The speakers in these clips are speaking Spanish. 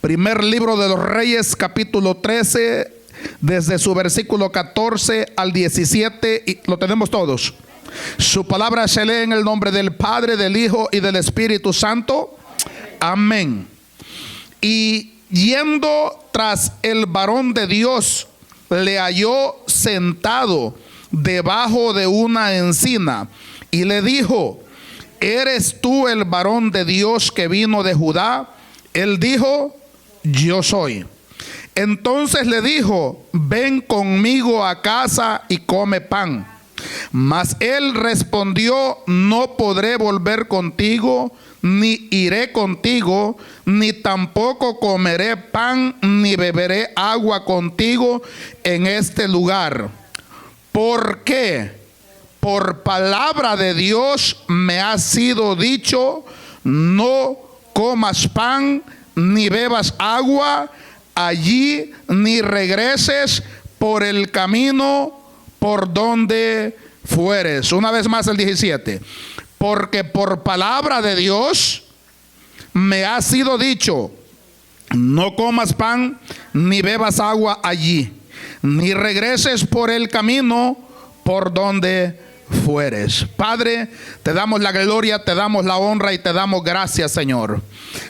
Primer libro de los Reyes, capítulo 13, desde su versículo 14 al 17, y lo tenemos todos. Su palabra se lee en el nombre del Padre, del Hijo y del Espíritu Santo. Amén. Y yendo tras el varón de Dios, le halló sentado debajo de una encina y le dijo: ¿eres tú el varón de Dios que vino de Judá? Él dijo: yo soy. Entonces le dijo: ven conmigo a casa y come pan. Mas él respondió: no podré volver contigo, ni iré contigo, ni tampoco comeré pan, ni beberé agua contigo en este lugar. ¿Por qué? Por palabra de Dios me ha sido dicho: no comas pan, ni bebas agua allí, ni regreses por el camino por donde fueres. Una vez más el 17. Porque por palabra de Dios me ha sido dicho: no comas pan, ni bebas agua allí, ni regreses por el camino por donde fueres. Padre, te damos la gloria, te damos la honra y te damos gracias, Señor.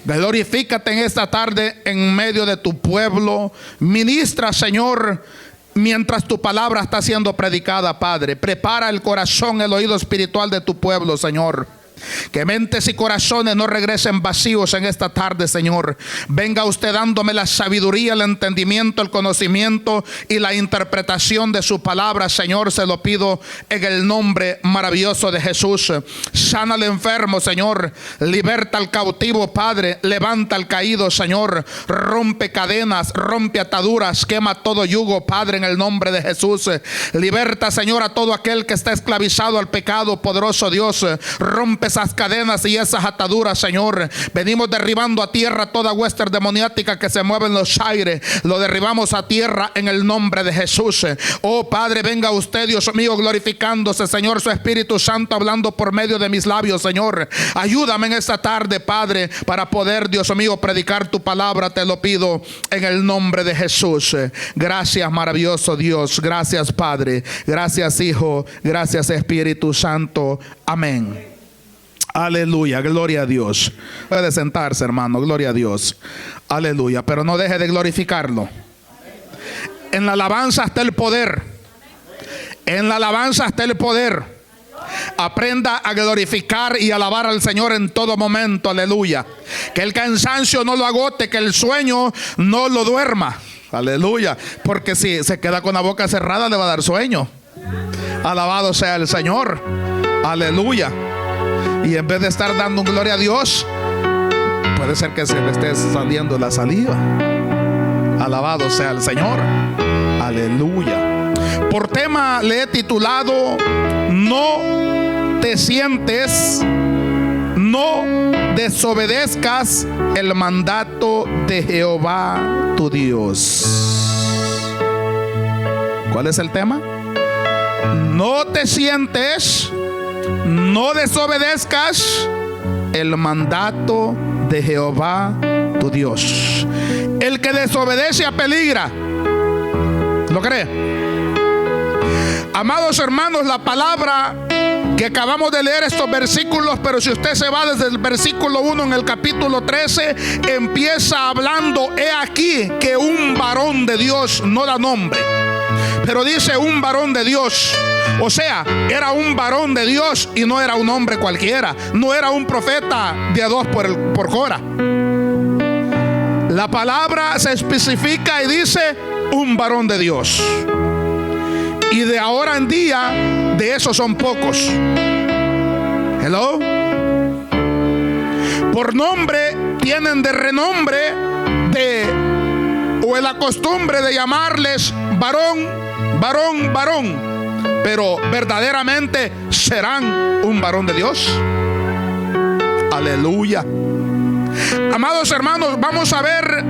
Glorifícate en esta tarde en medio de tu pueblo. Ministra, Señor, mientras tu palabra está siendo predicada, Padre. Prepara el corazón, el oído espiritual de tu pueblo, Señor. Que mentes y corazones no regresen vacíos en esta tarde, Señor. Venga usted dándome la sabiduría, el entendimiento, el conocimiento y la interpretación de su palabra, Señor. Se lo pido en el nombre maravilloso de Jesús. Sana al enfermo, Señor. Liberta al cautivo, Padre. Levanta al caído, Señor. Rompe cadenas, rompe ataduras, quema todo yugo, Padre, en el nombre de Jesús. Liberta, Señor, a todo aquel que está esclavizado al pecado, poderoso Dios. Rompe esas cadenas y esas ataduras, Señor. Venimos derribando a tierra toda hueste demoniática que se mueve en los aires. Lo derribamos a tierra en el nombre de Jesús. Oh Padre, venga usted, Dios mío, glorificándose, Señor, su Espíritu Santo hablando por medio de mis labios, Señor. Ayúdame en esta tarde, Padre, para poder, Dios mío, predicar tu palabra. Te lo pido en el nombre de Jesús. Gracias, maravilloso Dios. Gracias, Padre. Gracias, Hijo. Gracias, Espíritu Santo. Amén. Aleluya, gloria a Dios. Puede sentarse, hermano, gloria a Dios. Aleluya, pero no deje de glorificarlo. En la alabanza está el poder. En la alabanza está el poder. Aprenda a glorificar y alabar al Señor en todo momento. Aleluya. Que el cansancio no lo agote, que el sueño no lo duerma. Aleluya. Porque si se queda con la boca cerrada le va a dar sueño. Alabado sea el Señor. Aleluya. Y en vez de estar dando gloria a Dios, puede ser que se le esté saliendo la saliva. Alabado sea el Señor. Aleluya. Por tema le he titulado: no te sientes, no desobedezcas el mandato de Jehová tu Dios. ¿Cuál es el tema? No te sientes, no desobedezcas el mandato de Jehová tu Dios. El que desobedece apeligra. ¿Lo cree? Amados hermanos, la palabra que acabamos de leer, estos versículos, pero si usted se va desde el versículo 1 en el capítulo 13, empieza hablando: he aquí que un varón de Dios, no da nombre, pero dice un varón de Dios. O sea, era un varón de Dios y no era un hombre cualquiera. No era un profeta de a dos por hora. La palabra se especifica y dice un varón de Dios. Y de ahora en día, de esos son pocos. Hello. Por nombre tienen de renombre o la costumbre de llamarles varón, varón, varón. Pero verdaderamente serán un varón de Dios. Aleluya. Amados hermanos, vamos a ver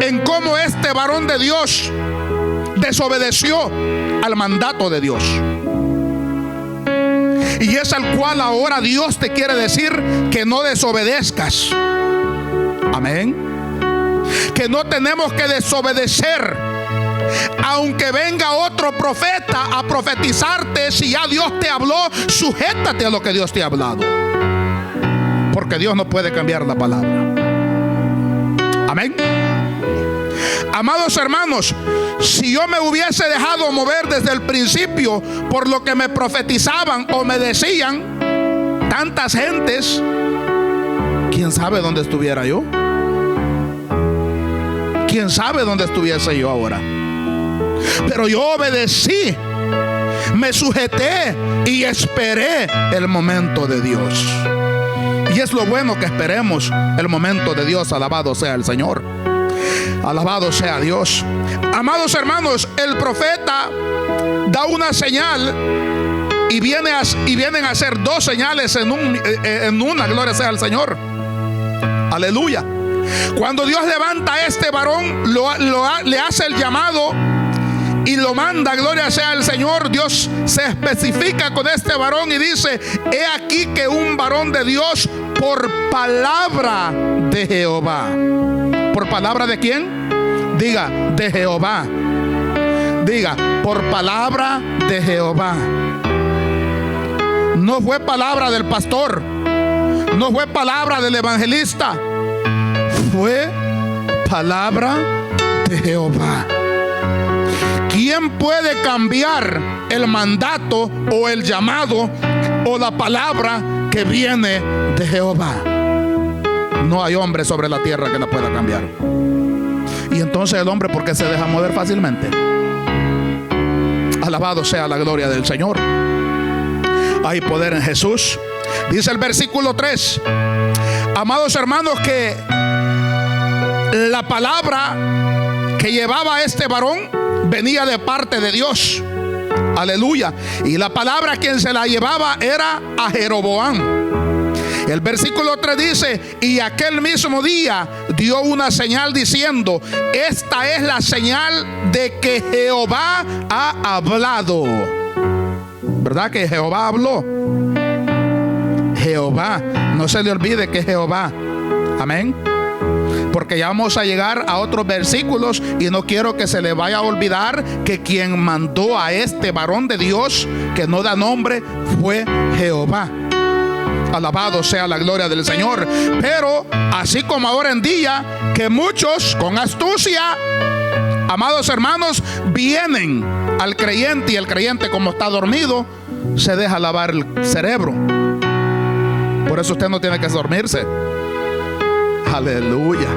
en cómo este varón de Dios desobedeció al mandato de Dios. Y es al cual ahora Dios te quiere decir que no desobedezcas. Amén. que no tenemos que desobedecer. Aunque venga otro profeta a profetizarte, si ya Dios te habló, sujétate a lo que Dios te ha hablado, porque Dios no puede cambiar la palabra. Amén. Amados hermanos, si yo me hubiese dejado mover desde el principio por lo que me profetizaban o me decían tantas gentes, ¿quién sabe dónde estuviera yo? ¿Quién sabe dónde estuviese yo ahora? Pero yo obedecí, me sujeté y esperé el momento de Dios. Y es lo bueno que esperemos el momento de Dios. Alabado sea el Señor. Alabado sea Dios. Amados hermanos, el profeta da una señal y vienen a ser dos señales en una. Gloria sea al Señor. Aleluya. Cuando Dios levanta a este varón, le hace el llamado y lo manda, gloria sea el Señor. Dios se especifica con este varón y dice: he aquí que un varón de Dios por palabra de Jehová. ¿Por palabra de quién? Diga, de Jehová. Diga, por palabra de Jehová. No fue palabra del pastor, no fue palabra del evangelista, fue palabra de Jehová. ¿Quién puede cambiar el mandato o el llamado o la palabra que viene de Jehová? No hay hombre sobre la tierra que la pueda cambiar. Y entonces el hombre, ¿por qué se deja mover fácilmente? Alabado sea la gloria del Señor. Hay poder en Jesús. Dice el versículo 3, amados hermanos, que la palabra que llevaba a este varón venía de parte de Dios. Aleluya. Y la palabra quien se la llevaba era a Jeroboam. El versículo 3 dice: y aquel mismo día dio una señal diciendo: esta es la señal de que Jehová ha hablado. ¿Verdad que Jehová habló? Jehová, no se le olvide que es Jehová. Amén. Porque ya vamos a llegar a otros versículos y no quiero que se le vaya a olvidar que quien mandó a este varón de Dios, que no da nombre, fue Jehová. Alabado sea la gloria del Señor. Pero así como ahora en día, que muchos con astucia, amados hermanos, vienen al creyente, y el creyente, como está dormido, se deja lavar el cerebro. Por eso usted no tiene que dormirse. Aleluya.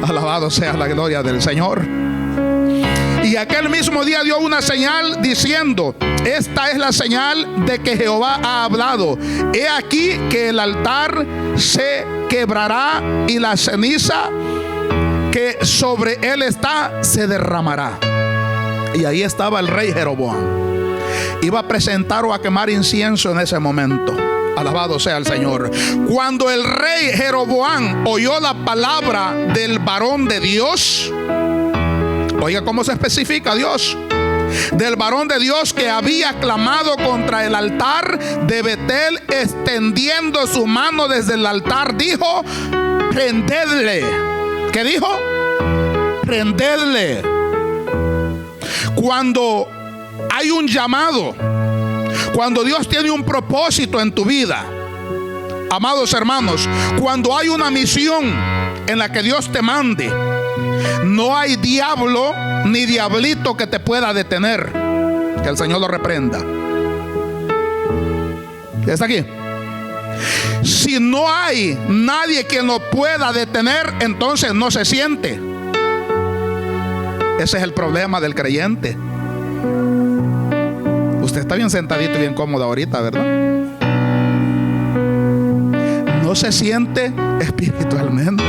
Alabado sea la gloria del Señor. Y aquel mismo día dio una señal diciendo: esta es la señal de que Jehová ha hablado. He aquí que el altar se quebrará y la ceniza que sobre él está se derramará. Y ahí estaba el rey Jeroboam. Iba a presentar o a quemar incienso en ese momento. Alabado sea el Señor. Cuando el rey Jeroboam oyó la palabra del varón de Dios, oiga cómo se especifica Dios, del varón de Dios que había clamado contra el altar de Betel, extendiendo su mano desde el altar, dijo: prendedle. ¿Qué dijo? Prendedle. Cuando hay un llamado, cuando Dios tiene un propósito en tu vida, amados hermanos, cuando hay una misión en la que Dios te mande, no hay diablo ni diablito que te pueda detener. Que el Señor lo reprenda. ¿Está aquí? Si no hay nadie que lo pueda detener, entonces no se siente. Ese es el problema del creyente. Usted está bien sentadito y bien cómodo ahorita, ¿verdad? No se siente espiritualmente.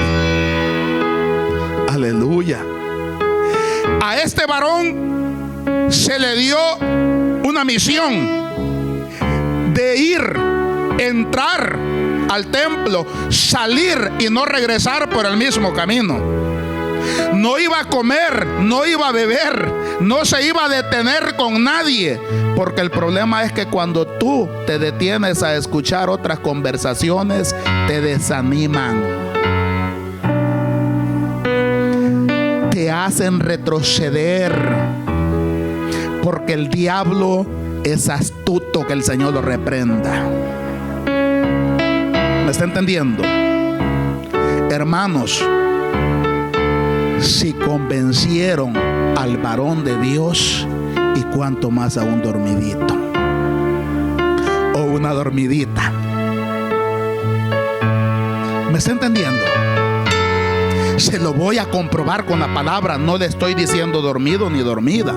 Aleluya. A este varón se le dio una misión de ir, entrar al templo, salir y no regresar por el mismo camino. No iba a comer, no iba a beber, no se iba a detener con nadie, porque el problema es que cuando tú te detienes a escuchar otras conversaciones, te desaniman. hacen retroceder, porque el diablo es astuto, que el Señor lo reprenda. ¿Me está entendiendo? Hermanos, si convencieron al varón de Dios, y cuánto más a un dormidito o una dormidita. ¿Me está entendiendo? Se lo voy a comprobar con la palabra. No le estoy diciendo dormido ni dormida.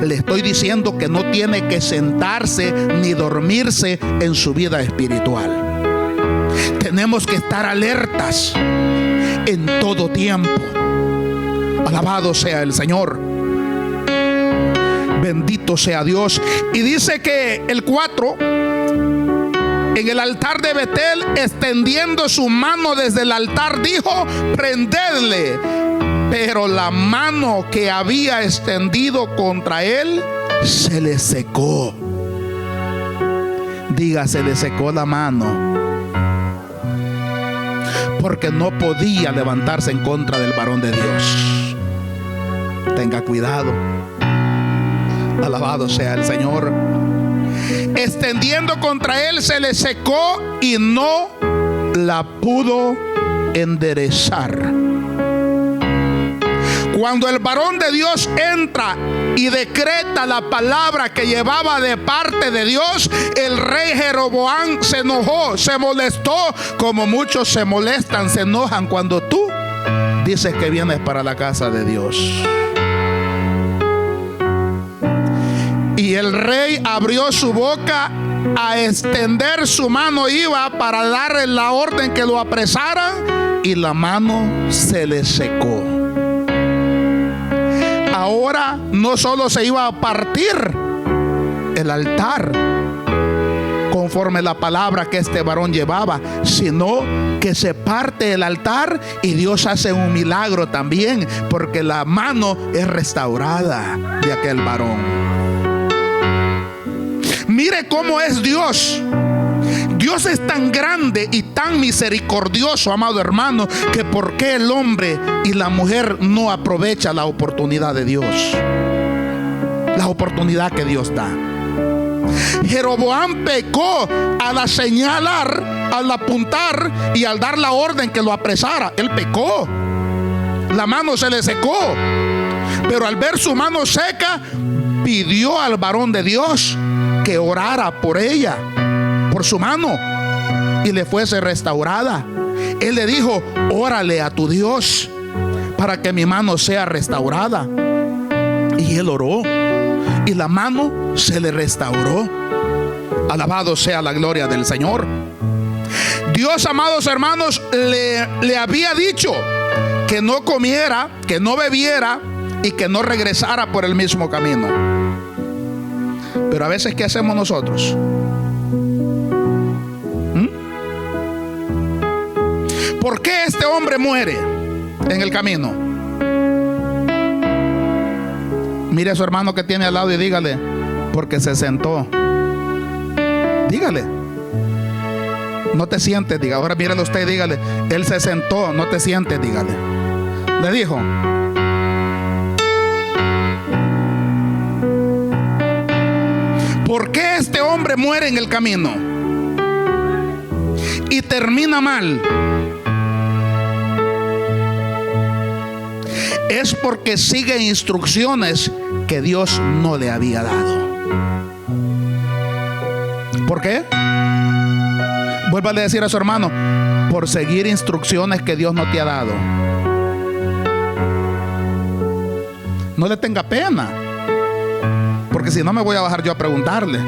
Le estoy diciendo que no tiene que sentarse ni dormirse en su vida espiritual. Tenemos que estar alertas en todo tiempo. Alabado sea el Señor. Bendito sea Dios. Y dice que el 4, en el altar de Betel, extendiendo su mano desde el altar, dijo: prendedle. Pero la mano que había extendido contra él se le secó. Diga, se le secó la mano, porque no podía levantarse en contra del varón de Dios. Tenga cuidado. Alabado sea el Señor. Extendiendo contra él se le secó y no la pudo enderezar. Cuando el varón de Dios entra y decreta la palabra que llevaba de parte de Dios, el rey Jeroboam se enojó, se molestó, como muchos se molestan, se enojan cuando tú dices que vienes para la casa de Dios. Y el rey abrió su boca a extender su mano, iba para darle la orden que lo apresaran, y la mano se le secó. Ahora no solo se iba a partir el altar conforme la palabra que este varón llevaba, sino que se parte el altar y Dios hace un milagro también, porque la mano es restaurada de aquel varón. Mire cómo es Dios. Dios es tan grande y tan misericordioso, amado hermano, que por qué el hombre y la mujer no aprovechan la oportunidad de Dios, la oportunidad que Dios da. Jeroboam pecó al señalar, al apuntar y al dar la orden que lo apresara. Él pecó. La mano se le secó, pero al ver su mano seca, pidió al varón de Dios que orara por ella, por su mano, y le fuese restaurada. Él le dijo: órale a tu Dios para que mi mano sea restaurada. Y él oró y la mano se le restauró. Alabado sea la gloria del Señor. Dios, amados hermanos, le había dicho que no comiera, que no bebiera y que no regresara por el mismo camino. Pero a veces, ¿qué hacemos nosotros? ¿Por qué este hombre muere en el camino? Mire a su hermano que tiene al lado y dígale: porque se sentó. Dígale: no te sientes. Diga, ahora míralo usted y dígale: él se sentó, no te sientes. Dígale. Le dijo. ¿Por qué este hombre muere en el camino y termina mal? Es porque sigue instrucciones que Dios no le había dado. ¿Por qué? Vuélvale a decir a su hermano: por seguir instrucciones que Dios no te ha dado. No le tenga pena, porque si no me voy a bajar yo a preguntarle.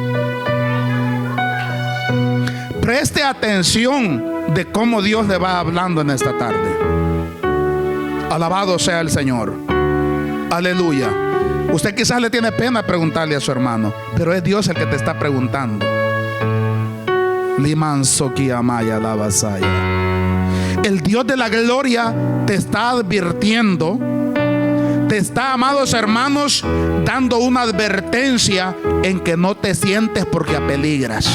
Preste atención de cómo Dios le va hablando en esta tarde. Alabado sea el Señor. Aleluya. Usted quizás le tiene pena preguntarle a su hermano, pero es Dios el que te está preguntando. El Dios de la gloria te está advirtiendo. Te está, amados hermanos, dando una advertencia en que no te sientes porque apeligras.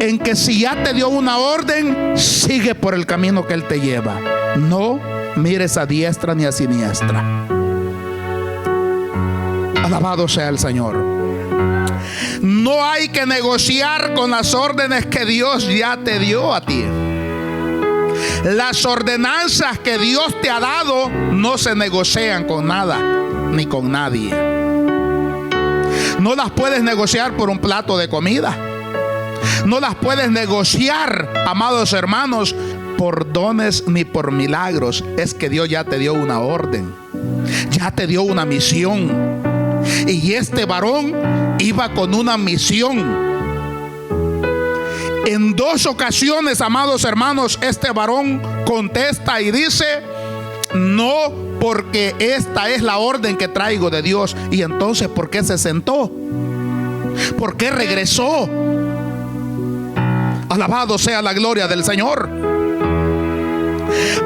En que si ya te dio una orden, sigue por el camino que Él te lleva. No mires a diestra ni a siniestra. Alabado sea el Señor. No hay que negociar con las órdenes que Dios ya te dio a ti. Las ordenanzas que Dios te ha dado no se negocian con nada ni con nadie. No las puedes negociar por un plato de comida. No las puedes negociar, amados hermanos, por dones ni por milagros. Es que Dios ya te dio una orden, ya te dio una misión. Y este varón iba con una misión. En 2 ocasiones, amados hermanos, este varón contesta y dice: no, porque esta es la orden que traigo de Dios. Y entonces, ¿por qué se sentó? ¿Por qué regresó? Alabado sea la gloria del Señor.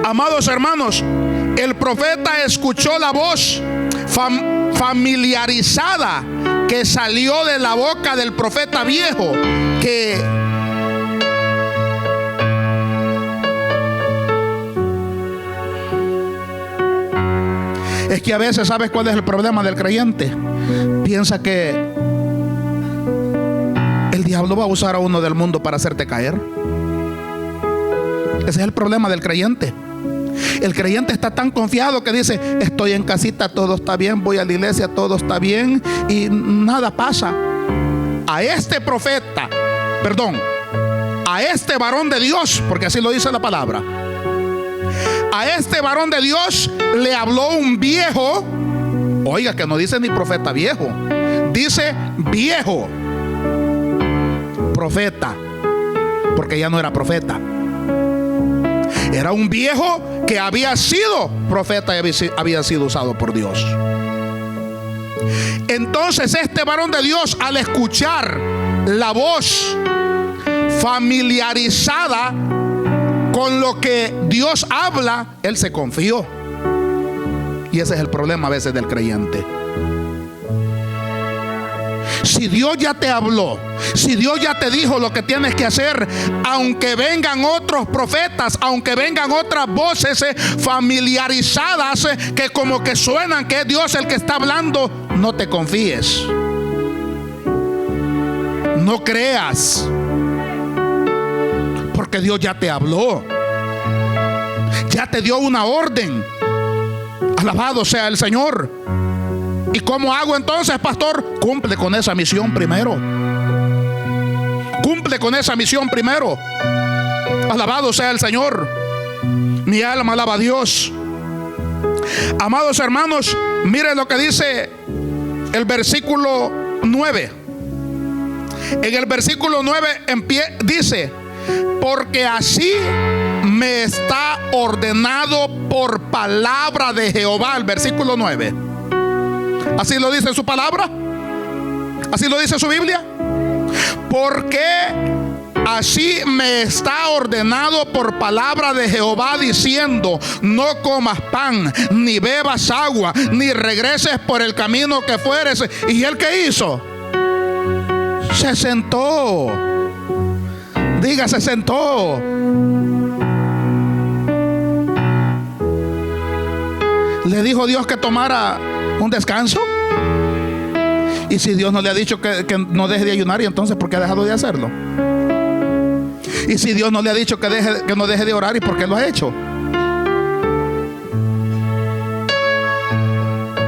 Amados hermanos, el profeta escuchó la voz familiarizada que salió de la boca del profeta viejo, que es que a veces, ¿sabes cuál es el problema del creyente? Piensa que el diablo va a usar a uno del mundo para hacerte caer. Ese es el problema del creyente. El creyente está tan confiado que dice: estoy en casita, todo está bien, voy a la iglesia, todo está bien, y nada pasa. A este profeta, a este varón de Dios, porque así lo dice la palabra, a este varón de Dios le habló un viejo. Oiga, que no dice ni profeta viejo, dice viejo profeta, porque ya no era profeta. Era un viejo que había sido profeta y había sido usado por Dios. Entonces este varón de Dios, al escuchar la voz familiarizada con lo que Dios habla, él se confió. Y ese es el problema a veces del creyente. Si Dios ya te habló, si Dios ya te dijo lo que tienes que hacer, aunque vengan otros profetas, aunque vengan otras voces familiarizadas que como que suenan que es Dios el que está hablando, no te confíes. No creas, porque Dios ya te habló, ya te dio una orden. Alabado sea el Señor. ¿Y cómo hago entonces, pastor? Cumple con esa misión primero. Cumple con esa misión primero. Alabado sea el Señor. Mi alma alaba a Dios. Amados hermanos, miren lo que dice el versículo 9. En el versículo 9 dice: porque así me está ordenado por palabra de Jehová. El versículo 9. Así lo dice su palabra. Así lo dice su Biblia. Porque así me está ordenado por palabra de Jehová, diciendo: no comas pan, ni bebas agua, ni regreses por el camino que fueres. ¿Y él qué hizo? Se sentó. Diga, se sentó. Le dijo Dios que tomara un descanso. Y si Dios no le ha dicho que no deje de ayunar, ¿y entonces por qué ha dejado de hacerlo? Y si Dios no le ha dicho que no deje de orar, ¿y por qué lo ha hecho?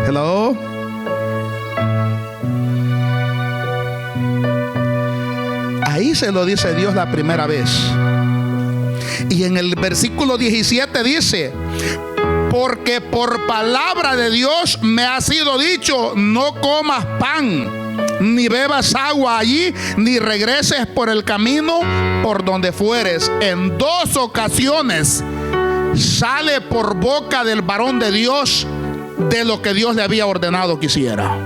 Hello. Ahí se lo dice Dios la primera vez. Y en el versículo 17 dice: porque por palabra de Dios me ha sido dicho: no comas pan, ni bebas agua allí, ni regreses por el camino por donde fueres. En 2 ocasiones sale por boca del varón de Dios de lo que Dios le había ordenado que hiciera.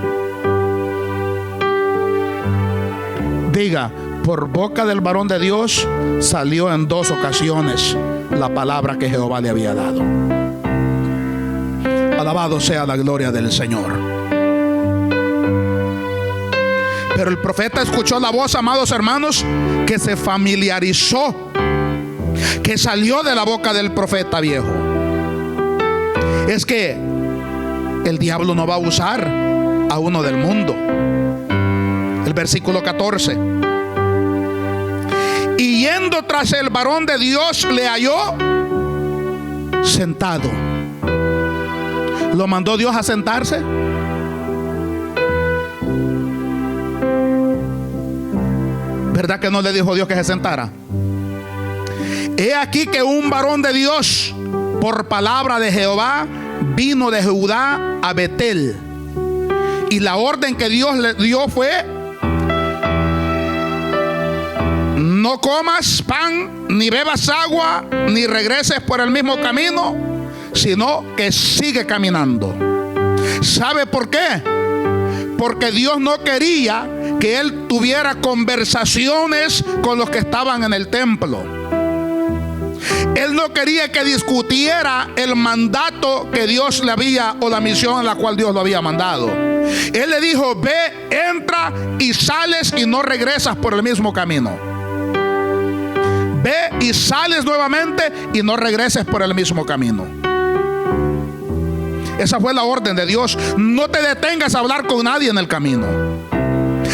Diga, por boca del varón de Dios salió en 2 ocasiones la palabra que Jehová le había dado. Alabado sea la gloria del Señor. Pero el profeta escuchó la voz, amados hermanos, que se familiarizó, que salió de la boca del profeta viejo. Es que el diablo no va a usar a uno del mundo. El versículo 14. Y yendo tras el varón de Dios, le halló sentado. ¿Lo mandó Dios a sentarse? ¿Verdad que no le dijo Dios que se sentara? He aquí que un varón de Dios, por palabra de Jehová, vino de Judá a Betel. Y la orden que Dios le dio fue: no comas pan, ni bebas agua, ni regreses por el mismo camino, sino que sigue caminando. ¿Sabe por qué? Porque Dios no quería que él tuviera conversaciones con los que estaban en el templo. Él no quería que discutiera el mandato que Dios le había, o la misión a la cual Dios lo había mandado. Él le dijo: ve, entra y sales y no regresas por el mismo camino. Ve y sales nuevamente y no regreses por el mismo camino. Esa fue la orden de Dios. No te detengas a hablar con nadie en el camino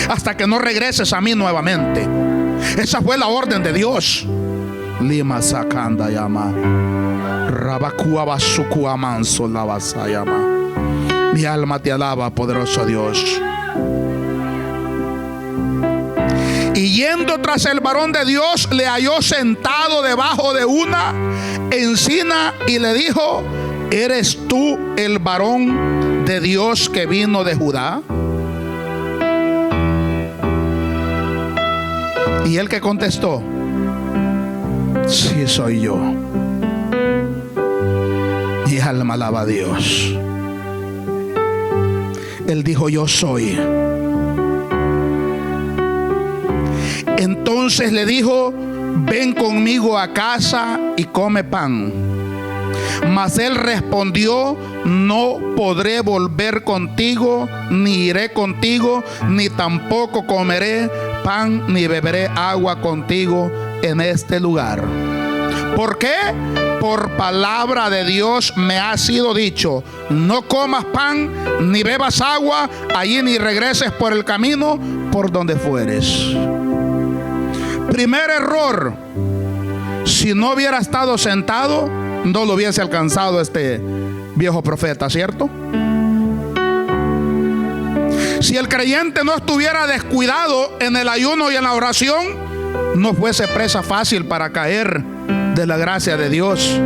hasta que no regreses a mí nuevamente. Esa fue la orden de Dios. Lima sacanda llama Rabakua basukua manso la basayama. Mi alma te alaba, poderoso Dios. Y yendo tras el varón de Dios, le halló sentado debajo de una encina y le dijo: ¿eres tú el varón de Dios que vino de Judá? Y él que contestó: sí, soy yo. Mi alma alaba a Dios. Él dijo: yo soy. Entonces le dijo: ven conmigo a casa y come pan. Mas él respondió: no podré volver contigo, ni iré contigo, ni tampoco comeré pan, ni beberé agua contigo en este lugar. ¿Por qué? Por palabra de Dios me ha sido dicho: no comas pan, ni bebas agua allí, ni regreses por el camino por donde fueres. Primer error: si no hubiera estado sentado, no lo hubiese alcanzado este viejo profeta, ¿cierto? Si el creyente no estuviera descuidado en el ayuno y en la oración, no fuese presa fácil para caer de la gracia de Dios,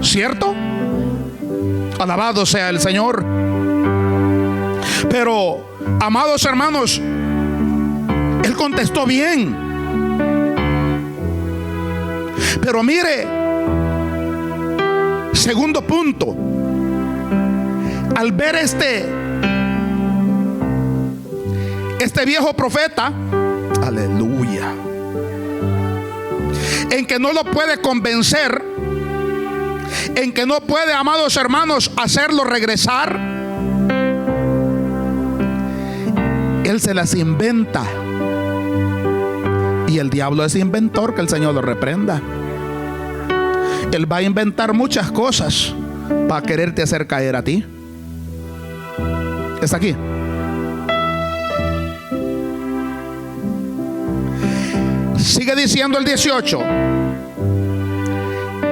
¿cierto? Alabado sea el Señor. Pero, amados hermanos, él contestó bien. Pero mire, segundo punto: al ver este viejo profeta, aleluya, en que no lo puede convencer, en que no puede, amados hermanos, hacerlo regresar, él se las inventa. Y el diablo es inventor, que el Señor lo reprenda. Él va a inventar muchas cosas para quererte hacer caer a ti. ¿Está aquí? Sigue diciendo el 18.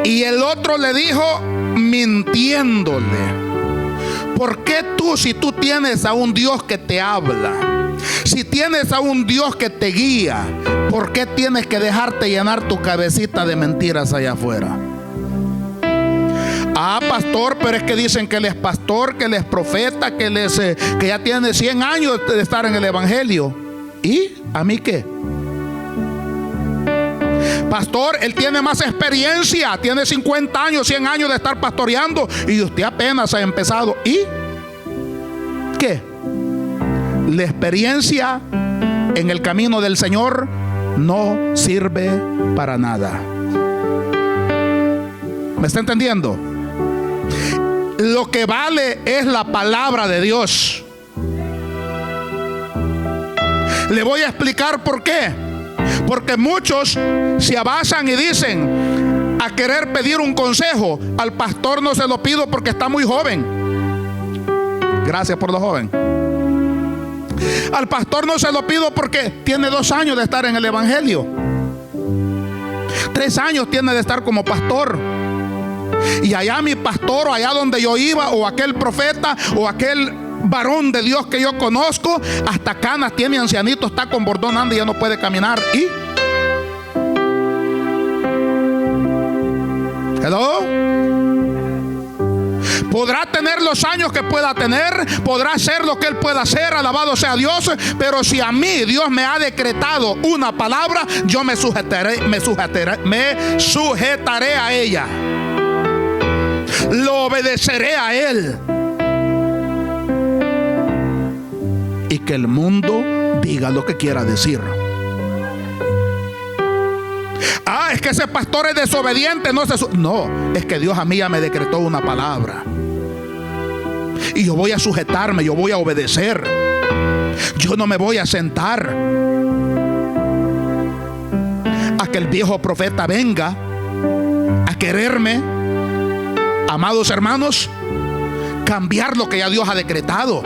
Y el otro le dijo, mintiéndole: ¿por qué tú, si tú tienes a un Dios que te habla, si tienes a un Dios que te guía, por qué tienes que dejarte llenar tu cabecita de mentiras allá afuera? Ah, pastor, pero es que dicen que él es pastor, que él es profeta, que ya tiene 100 años de estar en el evangelio. ¿Y a mí qué? Pastor, él tiene más experiencia, tiene 50 años, 100 años de estar pastoreando, y usted apenas ha empezado. ¿Y qué? La experiencia en el camino del Señor no sirve para nada. ¿Me está entendiendo? Lo que vale es la palabra de Dios. Le voy a explicar por qué. Porque muchos se abasan y dicen a querer pedir un consejo. Al pastor no se lo pido porque está muy joven. Gracias por lo joven. Al pastor no se lo pido porque tiene 2 años de estar en el evangelio. 3 años tiene de estar como pastor. Y allá mi pastor, o allá donde yo iba, o aquel profeta, o aquel varón de Dios que yo conozco, hasta canas tiene, ancianito, está con bordón, anda y ya no puede caminar. ¿Y? ¿Hello? Podrá tener los años que pueda tener, podrá hacer lo que él pueda hacer, alabado sea Dios, pero si a mí Dios me ha decretado una palabra, yo me sujetaré a ella. Lo obedeceré a él. Y que el mundo diga lo que quiera decir. Es que ese pastor es desobediente. No, es que Dios a mí ya me decretó una palabra. Y yo voy a sujetarme, yo voy a obedecer. Yo no me voy a sentar a que el viejo profeta venga a quererme, amados hermanos, cambiar lo que ya Dios ha decretado.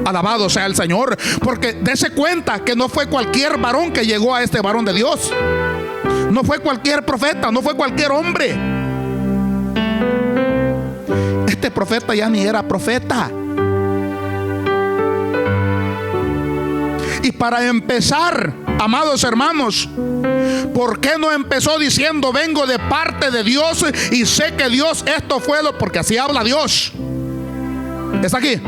Alabado sea el Señor. Porque dése cuenta que no fue cualquier varón que llegó a este varón de Dios. No fue cualquier profeta, no fue cualquier hombre. Este profeta ya ni era profeta. Y para empezar, amados hermanos, ¿por qué no empezó diciendo vengo de parte de Dios y sé que Dios esto fue lo? Porque así habla Dios. ¿Está aquí?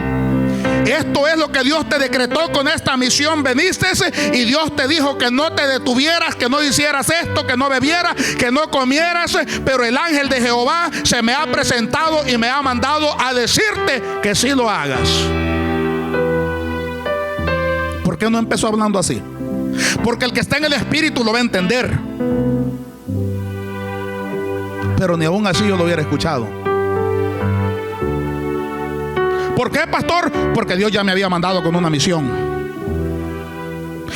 Esto es lo que Dios te decretó con esta misión. Veniste y Dios te dijo que no te detuvieras, que no hicieras esto, que no bebieras, que no comieras. Pero el ángel de Jehová se me ha presentado y me ha mandado a decirte que sí lo hagas. ¿Por qué no empezó hablando así? Porque el que está en el espíritu lo va a entender. Pero ni aún así yo lo hubiera escuchado. ¿Por qué, pastor? Porque Dios ya me había mandado con una misión.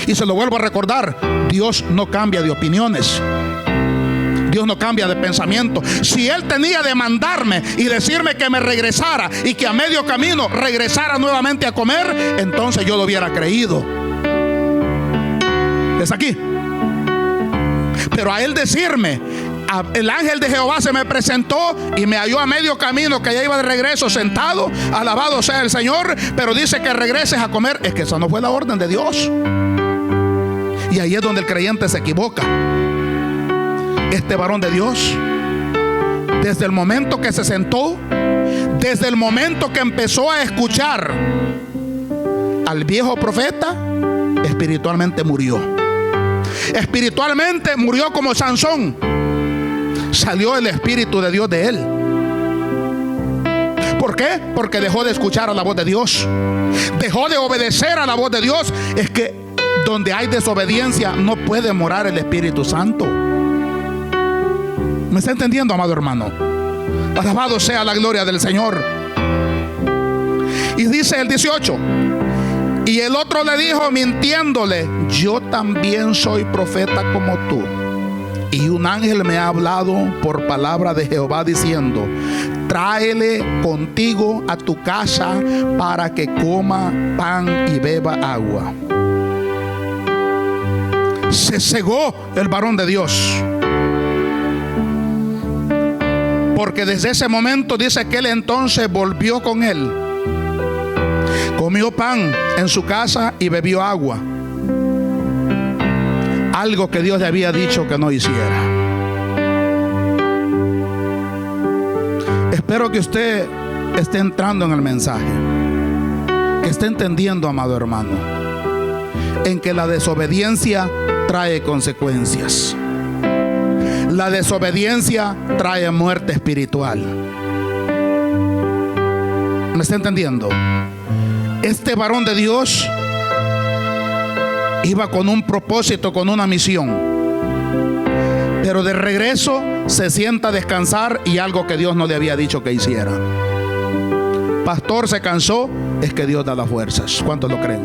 Y se lo vuelvo a recordar: Dios no cambia de opiniones. Dios no cambia de pensamiento. Si Él tenía de mandarme y decirme que me regresara y que a medio camino regresara nuevamente a comer, entonces yo lo hubiera creído. ¿Es aquí? Pero a Él decirme, el ángel de Jehová se me presentó y me halló a medio camino, que ya iba de regreso sentado, alabado sea el Señor, pero dice que regreses a comer. Es que esa no fue la orden de Dios. Y ahí es donde el creyente se equivoca. Este varón de Dios, desde el momento que se sentó, desde el momento que empezó a escuchar al viejo profeta, espiritualmente murió. Espiritualmente murió como Sansón. Salió el Espíritu de Dios de él. ¿Por qué? Porque dejó de escuchar a la voz de Dios. Dejó de obedecer a la voz de Dios. Es que donde hay desobediencia no puede morar el Espíritu Santo. ¿Me está entendiendo, amado hermano? Alabado sea la gloria del Señor. Y dice el 18: y el otro le dijo, mintiéndole, yo también soy profeta como tú. Y un ángel me ha hablado por palabra de Jehová diciendo, tráele contigo a tu casa para que coma pan y beba agua. Se cegó el varón de Dios. Porque desde ese momento dice que él entonces volvió con él. Comió pan en su casa y bebió agua. Algo que Dios le había dicho que no hiciera. Espero que usted esté entrando en el mensaje, que esté entendiendo, amado hermano, en que la desobediencia trae consecuencias. La desobediencia trae muerte espiritual. ¿Me está entendiendo? Este varón de Dios iba con un propósito, con una misión, pero de regreso se sienta a descansar y algo que Dios no le había dicho que hiciera. Pastor, se cansó. Es que Dios da las fuerzas. ¿Cuántos lo creen?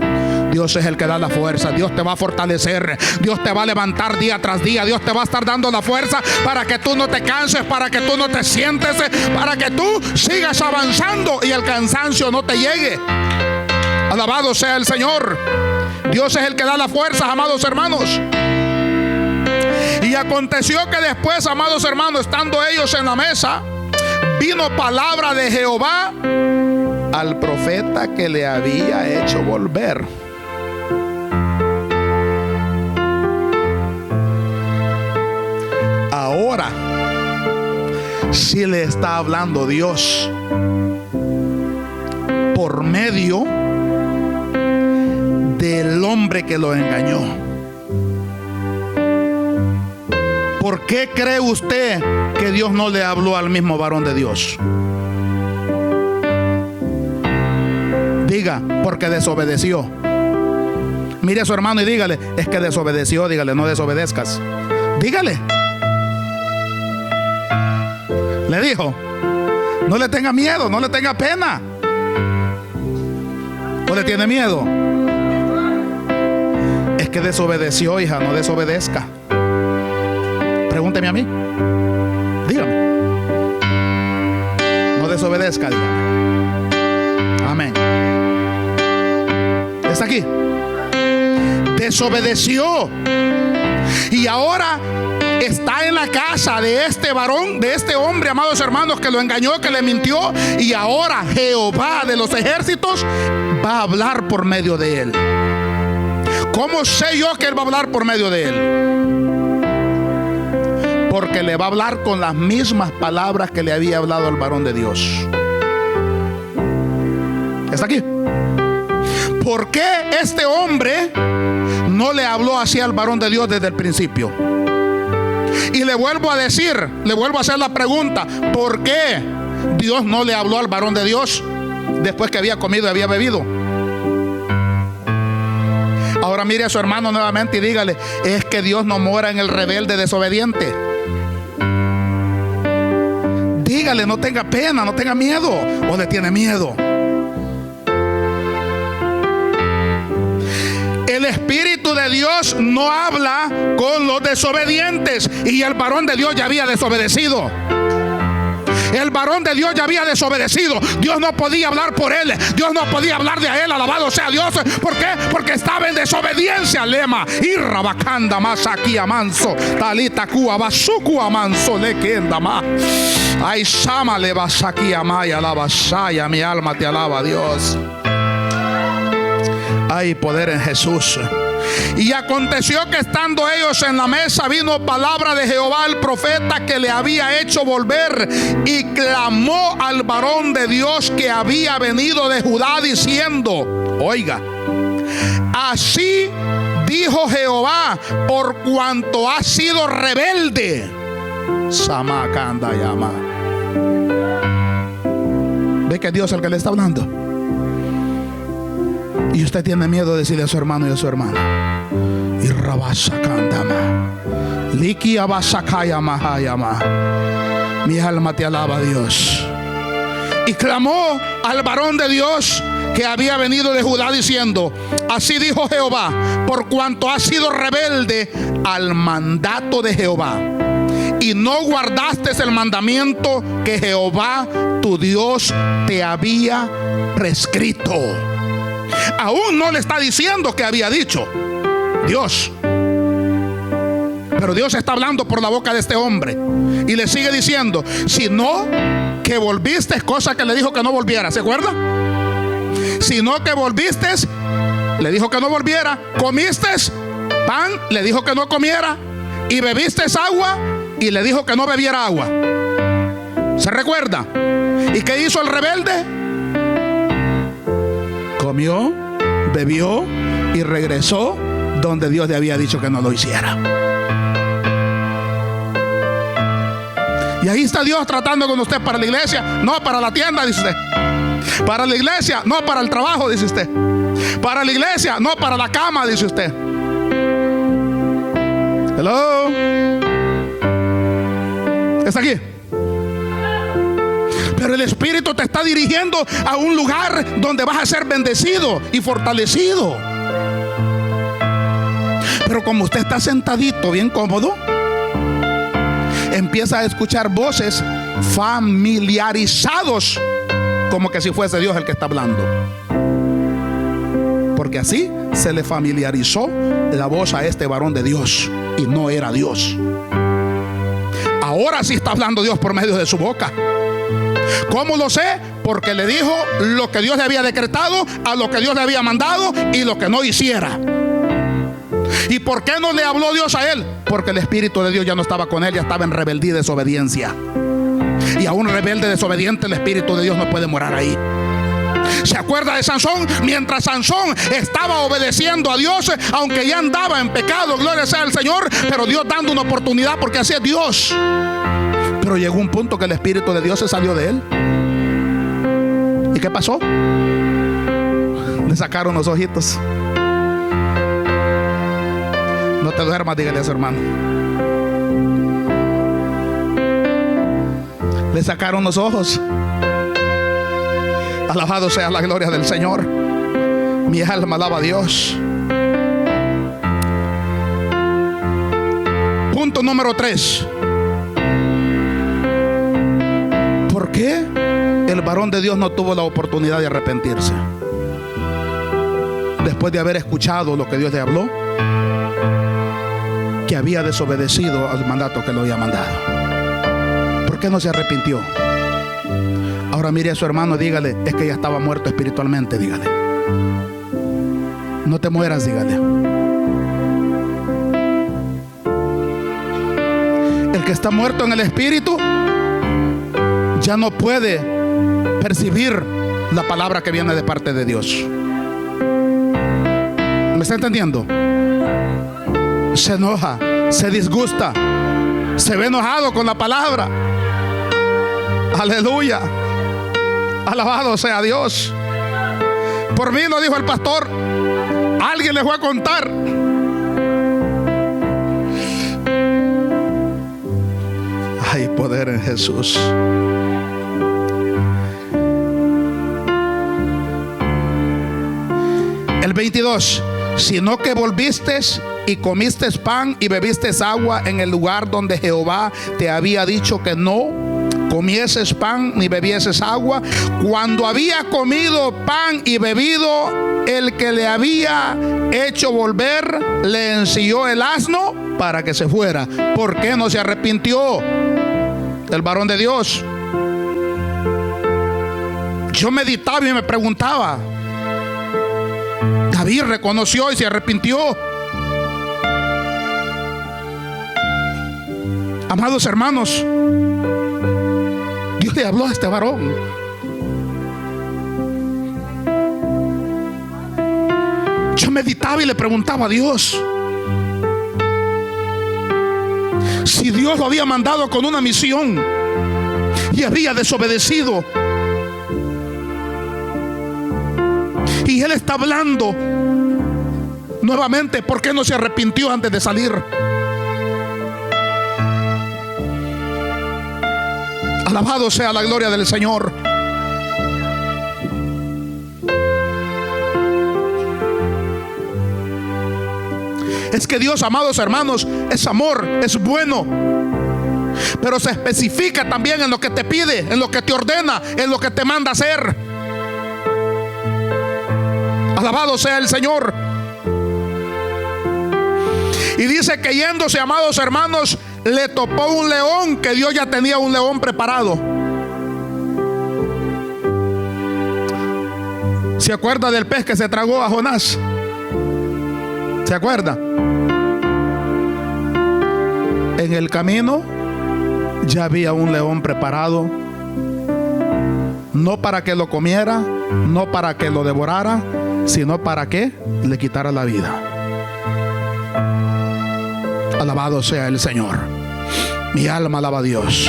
Dios es el que da la fuerza. Dios te va a fortalecer. Dios te va a levantar día tras día. Dios te va a estar dando la fuerza para que tú no te canses, para que tú no te sientes, para que tú sigas avanzando y el cansancio no te llegue. Alabado sea el Señor. Dios es el que da la fuerza, amados hermanos. Y aconteció que después, amados hermanos, estando ellos en la mesa, vino palabra de Jehová al profeta que le había hecho volver. Ahora sí le está hablando Dios por medio del hombre que lo engañó. ¿Por qué cree usted que Dios no le habló al mismo varón de Dios? Diga, porque desobedeció. Mire a su hermano y dígale, es que desobedeció. Dígale, no desobedezcas. Dígale. Le dijo, no le tenga miedo, no le tenga pena. ¿O le tiene miedo? Es que desobedeció, hija, no desobedezca. Pregúnteme a mí. Dígame. No desobedezca, dígame. Amén. ¿Está aquí? Desobedeció. Y ahora está en la casa de este varón, de este hombre, amados hermanos, que lo engañó, que le mintió. Y ahora Jehová de los ejércitos va a hablar por medio de él. ¿Cómo sé yo que él va a hablar por medio de él? Porque le va a hablar con las mismas palabras que le había hablado al varón de Dios. ¿Está aquí? ¿Por qué este hombre no le habló así al varón de Dios desde el principio? Y le vuelvo a decir, le vuelvo a hacer la pregunta, ¿por qué Dios no le habló al varón de Dios después que había comido y había bebido? Ahora mire a su hermano nuevamente y dígale, es que Dios no mora en el rebelde desobediente. Dígale, no tenga pena, no tenga miedo. ¿O le tiene miedo? El Espíritu de Dios no habla con los desobedientes. Y el varón de Dios ya había desobedecido. El varón de Dios ya había desobedecido. Dios no podía hablar por él. Dios no podía hablar de él. Alabado sea Dios. ¿Por qué? Porque estaba en desobediencia. Lema. Irra bacanda más aquí amanso. Talita cua basuku amanso le quenda más. Ay, shama le vas aquí amaya alaba shaya. Mi alma te alaba, Dios. Hay poder en Jesús. Y aconteció que estando ellos en la mesa, vino palabra de Jehová al profeta que le había hecho volver, y clamó al varón de Dios que había venido de Judá diciendo, oiga, así dijo Jehová, por cuanto has sido rebelde. Samakanda llama. ¿Ve que Dios es el que le está hablando? Y usted tiene miedo de decirle a su hermano y a su hermana, y rabasakandama liki abasakayama hayama. Mi alma te alaba, Dios. Y clamó al varón de Dios que había venido de Judá diciendo, así dijo Jehová, por cuanto has sido rebelde al mandato de Jehová y no guardaste el mandamiento que Jehová tu Dios te había prescrito. Aún no le está diciendo que había dicho Dios, pero Dios está hablando por la boca de este hombre y le sigue diciendo, si no que volviste, cosa que le dijo que no volviera, ¿se acuerda? Si no que volviste, le dijo que no volviera. Comiste pan, le dijo que no comiera. Y bebiste agua, y le dijo que no bebiera agua. ¿Se recuerda? ¿Y qué hizo el rebelde? Comió, bebió y regresó donde Dios le había dicho que no lo hiciera. Y ahí está Dios tratando con usted. Para la iglesia, no para la tienda, dice usted. Para la iglesia, no para el trabajo, dice usted. Para la iglesia, no para la cama, dice usted. Hello. ¿Está aquí? Pero el Espíritu te está dirigiendo a un lugar donde vas a ser bendecido y fortalecido. Pero como usted está sentadito, bien cómodo, empieza a escuchar voces familiarizados, como que si fuese Dios el que está hablando. Porque así se le familiarizó la voz a este varón de Dios, y no era Dios. Ahora sí está hablando Dios por medio de su boca. ¿Cómo lo sé? Porque le dijo lo que Dios le había decretado, a lo que Dios le había mandado y lo que no hiciera. ¿Y por qué no le habló Dios a él? Porque el Espíritu de Dios ya no estaba con él, ya estaba en rebeldía y desobediencia. Y a un rebelde desobediente el Espíritu de Dios no puede morar ahí. ¿Se acuerda de Sansón? Mientras Sansón estaba obedeciendo a Dios, aunque ya andaba en pecado, gloria sea al Señor, pero Dios dando una oportunidad, porque así es Dios. Pero llegó un punto que el Espíritu de Dios se salió de él. ¿Y qué pasó? Le sacaron los ojitos. No te duermas, dígale a su hermano. Le sacaron los ojos. Alabado sea la gloria del Señor. Mi alma alaba a Dios. Punto número 3. ¿Por qué el varón de Dios no tuvo la oportunidad de arrepentirse? Después de haber escuchado lo que Dios le habló, que había desobedecido al mandato que le había mandado. ¿Por qué no se arrepintió? Ahora mire a su hermano, dígale, es que ya estaba muerto espiritualmente, dígale. No te mueras, dígale. El que está muerto en el espíritu ya no puede percibir la palabra que viene de parte de Dios. ¿Me está entendiendo? Se enoja, se disgusta, se ve enojado con la palabra. Aleluya. Alabado sea Dios. Por mí lo dijo el pastor. Alguien le fue a contar. Hay poder en Jesús. El 22. Sino que volviste y comiste pan y bebiste agua en el lugar donde Jehová te había dicho que no comieses pan ni bebieses agua. Cuando había comido pan y bebido, el que le había hecho volver le ensilló el asno para que se fuera. ¿Por qué no se arrepintió el varón de Dios? Yo meditaba y me preguntaba. David reconoció y se arrepintió. Amados hermanos, Dios le habló a este varón. Yo meditaba y le preguntaba a Dios si Dios lo había mandado con una misión y había desobedecido. Y él está hablando nuevamente. ¿Por qué no se arrepintió antes de salir? Alabado sea la gloria del Señor. Es que Dios, amados hermanos, es amor, es bueno, pero se especifica también en lo que te pide, en lo que te ordena, en lo que te manda hacer. Alabado sea el Señor. Y dice que yéndose, amados hermanos, le topó un león, que Dios ya tenía un león preparado. ¿Se acuerda del pez que se tragó a Jonás? ¿Se acuerda? En el camino ya había un león preparado, no para que lo comiera, no para que lo devorara, sino para que le quitara la vida. Alabado sea el Señor. Mi alma alaba a Dios.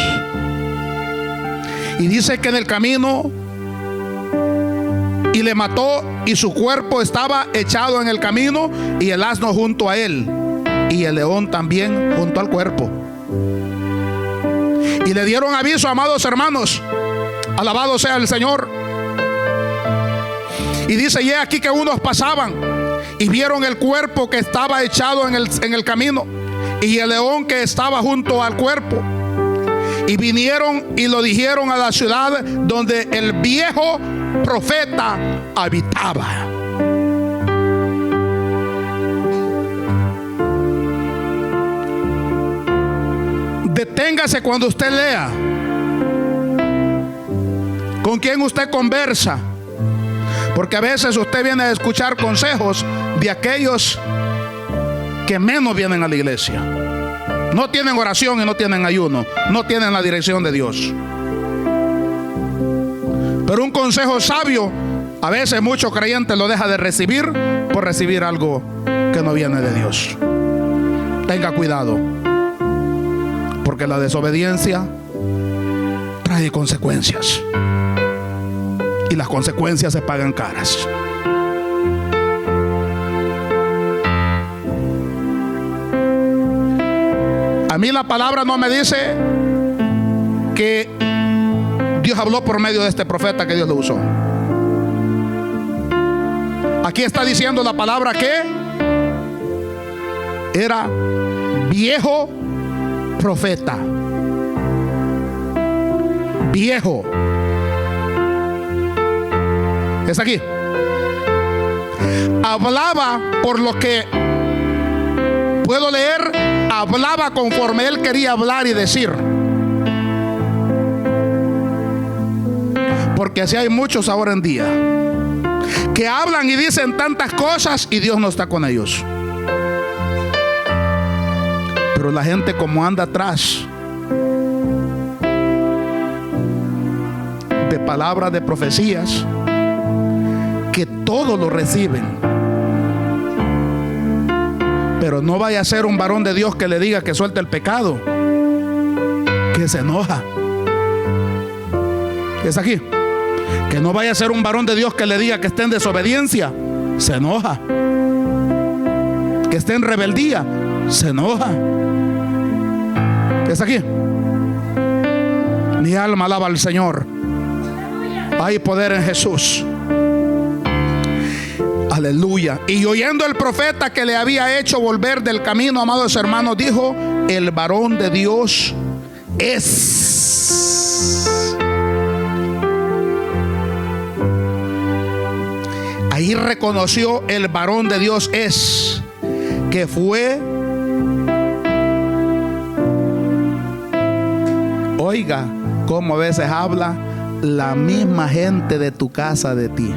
Y dice que en el camino y le mató, y su cuerpo estaba echado en el camino, y el asno junto a él, y el león también junto al cuerpo. Y le dieron aviso, amados hermanos. Alabado sea el Señor. Y dice, y aquí que unos pasaban y vieron el cuerpo que estaba echado en el camino y el león que estaba junto al cuerpo. Y vinieron y lo dijeron a la ciudad donde el viejo profeta habitaba. Deténgase cuando usted lea. ¿Con quién usted conversa? Porque a veces usted viene a escuchar consejos de aquellos que menos vienen a la iglesia. No tienen oración y no tienen ayuno. No tienen la dirección de Dios. Pero un consejo sabio, a veces muchos creyentes lo deja de recibir por recibir algo que no viene de Dios. Tenga cuidado, porque la desobediencia trae consecuencias. Y las consecuencias se pagan caras. A mí la palabra no me dice que Dios habló por medio de este profeta que Dios lo usó. Aquí está diciendo la palabra que era viejo profeta. Viejo. Es aquí. Hablaba, por lo que puedo leer, hablaba conforme él quería hablar y decir. Porque así hay muchos ahora en día que hablan y dicen tantas cosas y Dios no está con ellos. Pero la gente, como anda atrás de palabras, de profecías, que todo lo reciben, pero no vaya a ser un varón de Dios que le diga que suelte el pecado, que se enoja. Es aquí. Que no vaya a ser un varón de Dios que le diga que esté en desobediencia, se enoja. Que esté en rebeldía, se enoja. Es aquí. Mi alma alaba al Señor. Hay poder en Jesús. Aleluya. Y oyendo el profeta que le había hecho volver del camino, amados hermanos, dijo: el varón de Dios es. Ahí reconoció el varón de Dios es, que fue, oiga, como a veces habla la misma gente de tu casa de ti.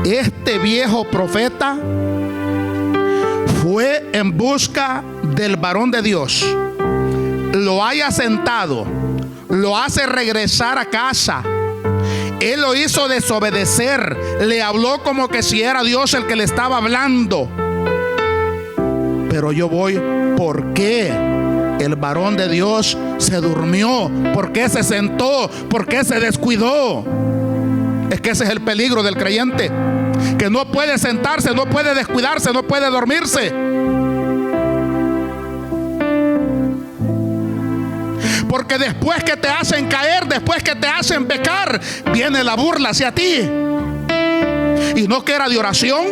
Este viejo profeta fue en busca del varón de Dios, lo haya sentado, lo hace regresar a casa. Él lo hizo desobedecer, le habló como que si era Dios el que le estaba hablando. Pero yo voy, ¿por qué el varón de Dios se durmió? ¿Por qué se sentó? ¿Por qué se descuidó? Es que ese es el peligro del creyente, que no puede sentarse, no puede descuidarse, no puede dormirse. Porque después que te hacen caer, después que te hacen pecar, viene la burla hacia ti. Y no que era de oración,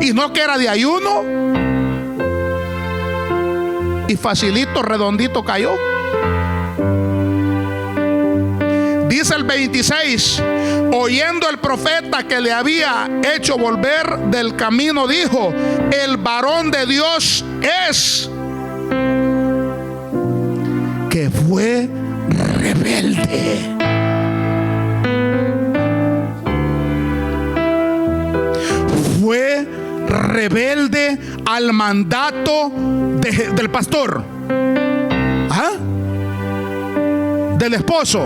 y no que era de ayuno, y facilito, redondito cayó. Dice el 26: oyendo el profeta que le había hecho volver del camino, dijo: el varón de Dios es, que fue rebelde. Fue rebelde al mandato del pastor, ¿ah? Del esposo,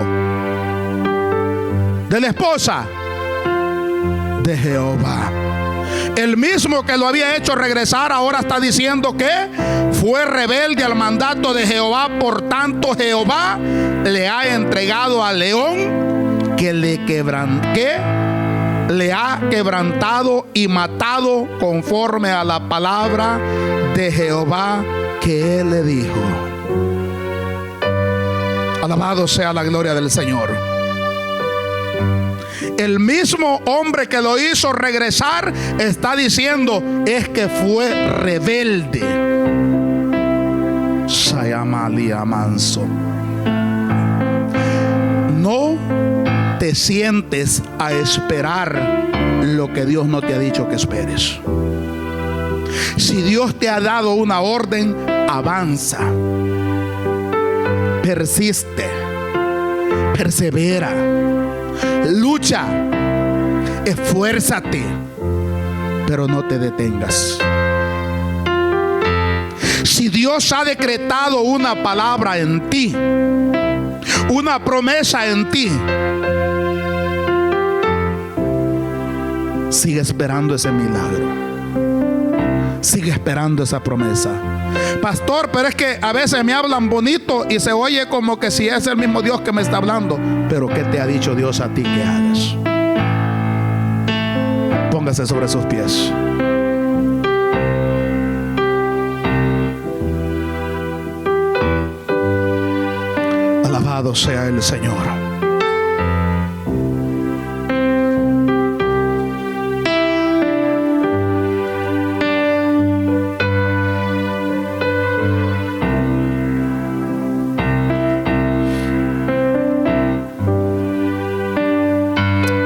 de la esposa de Jehová. El mismo que lo había hecho regresar ahora está diciendo que fue rebelde al mandato de Jehová. Por tanto, Jehová le ha entregado al león que le ha quebrantado y matado conforme a la palabra de Jehová que él le dijo. Alabado sea la gloria del Señor. El mismo hombre que lo hizo regresar está diciendo, es que fue rebelde. Sayamalia manso. No te sientes a esperar lo que Dios no te ha dicho que esperes. Si Dios te ha dado una orden, avanza, persiste, persevera, lucha, esfuérzate, pero no te detengas. Si Dios ha decretado una palabra en ti, una promesa en ti, sigue esperando ese milagro. Sigue esperando esa promesa. Pastor, pero es que a veces me hablan bonito y se oye como que si es el mismo Dios que me está hablando. Pero ¿qué te ha dicho Dios a ti que hagas? Póngase sobre sus pies. Alabado sea el Señor.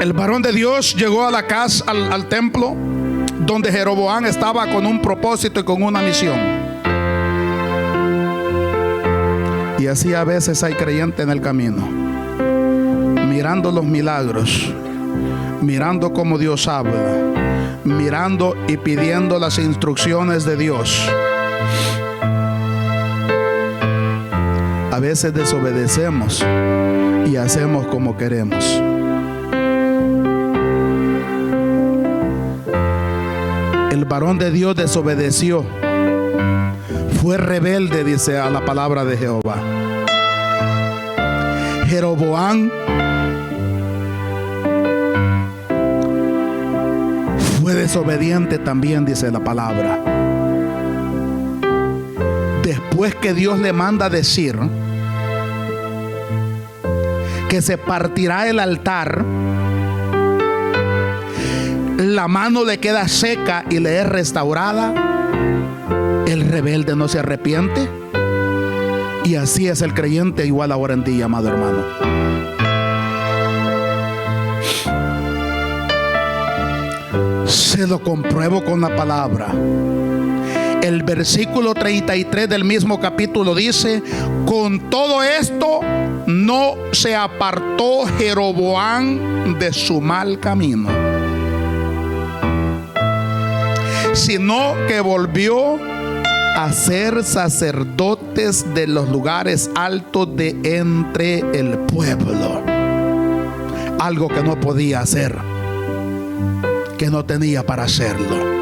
El varón de Dios llegó a la casa, al templo, donde Jeroboam estaba con un propósito y con una misión. Y así a veces hay creyentes en el camino, mirando los milagros, mirando cómo Dios habla, mirando y pidiendo las instrucciones de Dios. A veces desobedecemos y hacemos como queremos. El varón de Dios desobedeció, fue rebelde, dice a la palabra de Jehová. Jeroboam fue desobediente también, dice la palabra. Después que Dios le manda decir que se partirá el altar, la mano le queda seca y le es restaurada, el rebelde no se arrepiente. Y así es el creyente igual ahora en día, amado hermano. Se lo compruebo con la palabra. El versículo 33 del mismo capítulo dice: con todo esto no se apartó Jeroboam de su mal camino, sino que volvió a ser sacerdotes de los lugares altos de entre el pueblo. Algo que no podía hacer, que no tenía para hacerlo.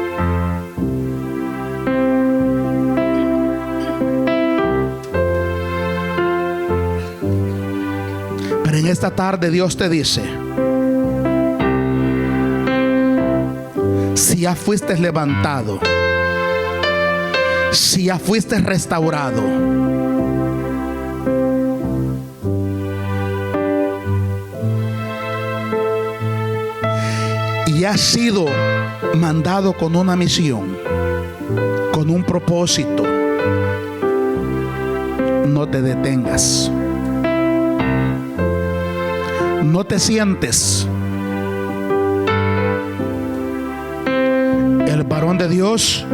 Pero en esta tarde Dios te dice: si ya fuiste levantado, si ya fuiste restaurado, y has sido mandado con una misión, con un propósito, no te detengas, no te sientes. El varón de Dios,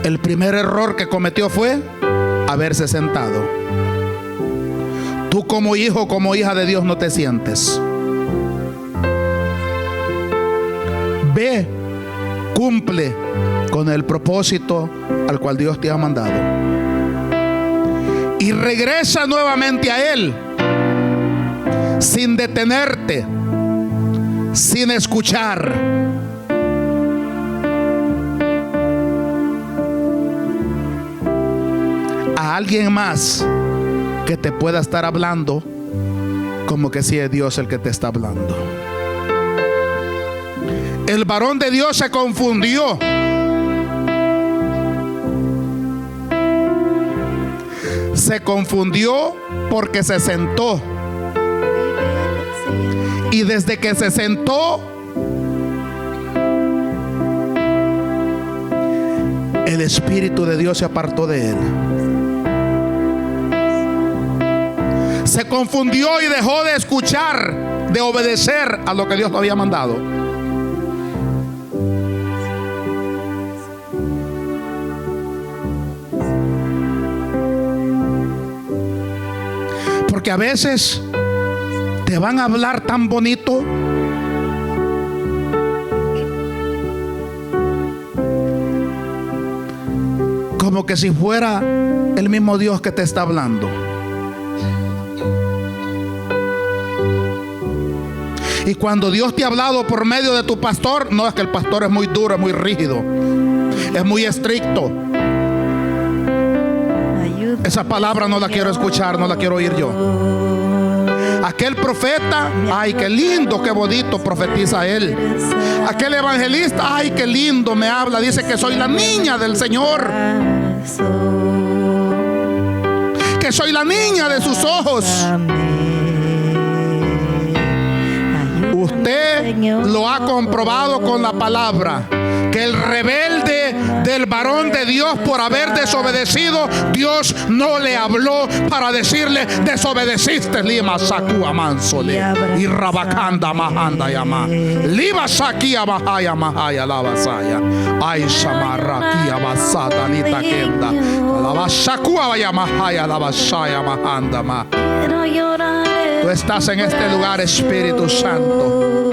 el primer error que cometió fue haberse sentado. Tú como hijo, como hija de Dios, no te sientes. Ve, cumple con el propósito al cual Dios te ha mandado. Y regresa nuevamente a Él, sin detenerte, sin escuchar. A alguien más que te pueda estar hablando como que sí es Dios el que te está hablando. El varón de Dios se confundió. Se confundió porque se sentó Y desde que se sentó, el Espíritu de Dios se apartó de él. Se confundió y dejó de escuchar, de obedecer a lo que Dios le había mandado. Porque a veces te van a hablar tan bonito, como que si fuera el mismo Dios que te está hablando. Y cuando Dios te ha hablado por medio de tu pastor, no, es que el pastor es muy duro, es muy rígido, es muy estricto. Esa palabra no la quiero escuchar, no la quiero oír yo. Aquel profeta, ay, qué lindo, qué bonito profetiza él. Aquel evangelista, ay, qué lindo me habla, dice que soy la niña del Señor, que soy la niña de sus ojos. Usted lo ha comprobado con la palabra, que el rebelde del varón de Dios, por haber desobedecido, Dios no le habló para decirle: desobedeciste, lima sakua mansole y rabacanda mahanda yama liba sakia bahaya mahaya lavasaya ay samarakia basata lita kenda lavasakua vaya mahaya lavasaya mahanda ma. Tú estás en este lugar, Espíritu Santo.